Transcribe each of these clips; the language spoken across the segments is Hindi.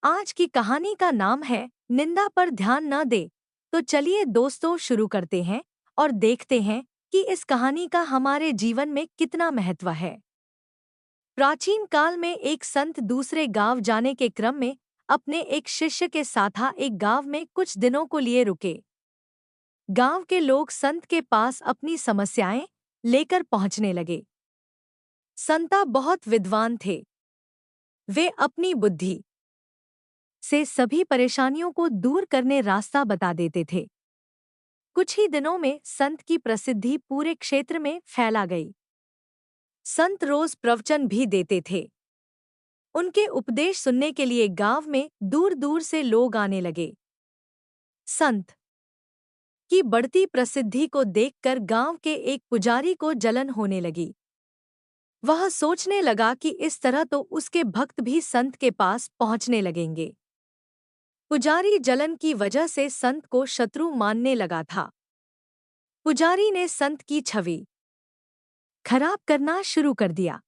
आज की कहानी का नाम है निंदा पर ध्यान न दे। तो चलिए दोस्तों शुरू करते हैं और देखते हैं कि इस कहानी का हमारे जीवन में कितना महत्व है। प्राचीन काल में एक संत दूसरे गांव जाने के क्रम में अपने एक शिष्य के साथ एक गांव में कुछ दिनों को लिए रुके। गांव के लोग संत के पास अपनी समस्याएं लेकर पहुंचने लगे। संता बहुत विद्वान थे। वे अपनी बुद्धि से सभी परेशानियों को दूर करने रास्ता बता देते थे। कुछ ही दिनों में संत की प्रसिद्धि पूरे क्षेत्र में फैला गई। संत रोज प्रवचन भी देते थे। उनके उपदेश सुनने के लिए गांव में दूर दूर से लोग आने लगे। संत की बढ़ती प्रसिद्धि को देखकर गांव के एक पुजारी को जलन होने लगी। वह सोचने लगा कि इस तरह तो उसके भक्त भी संत के पास पहुंचने लगेंगे। पुजारी जलन की वजह से संत को शत्रु मानने लगा था। पुजारी ने संत की छवि खराब करना शुरू कर दिया।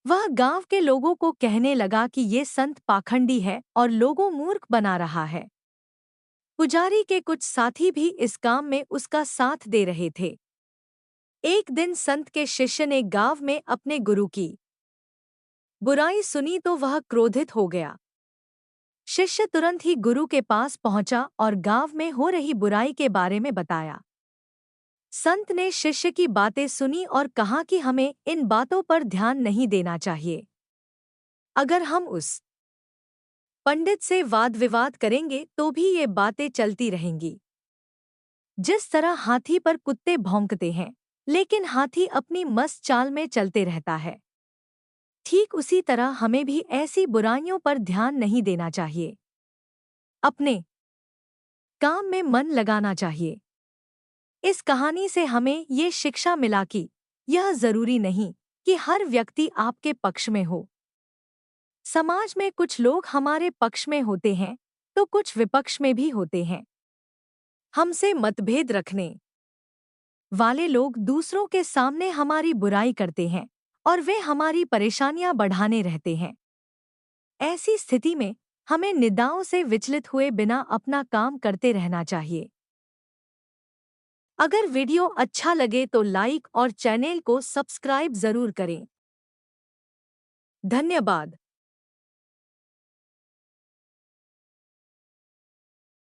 वह गांव के लोगों को कहने लगा कि ये संत पाखंडी है और लोगों मूर्ख बना रहा है। पुजारी के कुछ साथी भी इस काम में उसका साथ दे रहे थे। एक दिन संत के शिष्य ने गांव में अपने गुरु की बुराई सुनी तो वह क्रोधित हो गया। शिष्य तुरंत ही गुरु के पास पहुंचा और गांव में हो रही बुराई के बारे में बताया। संत ने शिष्य की बातें सुनी और कहा कि हमें इन बातों पर ध्यान नहीं देना चाहिए। अगर हम उस पंडित से वाद विवाद करेंगे तो भी ये बातें चलती रहेंगी। जिस तरह हाथी पर कुत्ते भौंकते हैं, लेकिन हाथी अपनी मस्त चाल में चलते रहता है, ठीक उसी तरह हमें भी ऐसी बुराइयों पर ध्यान नहीं देना चाहिए। अपने काम में मन लगाना चाहिए। इस कहानी से हमें ये शिक्षा मिला कि यह जरूरी नहीं कि हर व्यक्ति आपके पक्ष में हो। समाज में कुछ लोग हमारे पक्ष में होते हैं तो कुछ विपक्ष में भी होते हैं। हमसे मतभेद रखने वाले लोग दूसरों के सामने हमारी बुराई करते हैं और वे हमारी परेशानियां बढ़ाने रहते हैं। ऐसी स्थिति में हमें निंदाओं से विचलित हुए बिना अपना काम करते रहना चाहिए। अगर वीडियो अच्छा लगे तो लाइक और चैनल को सब्सक्राइब जरूर करें। धन्यवाद।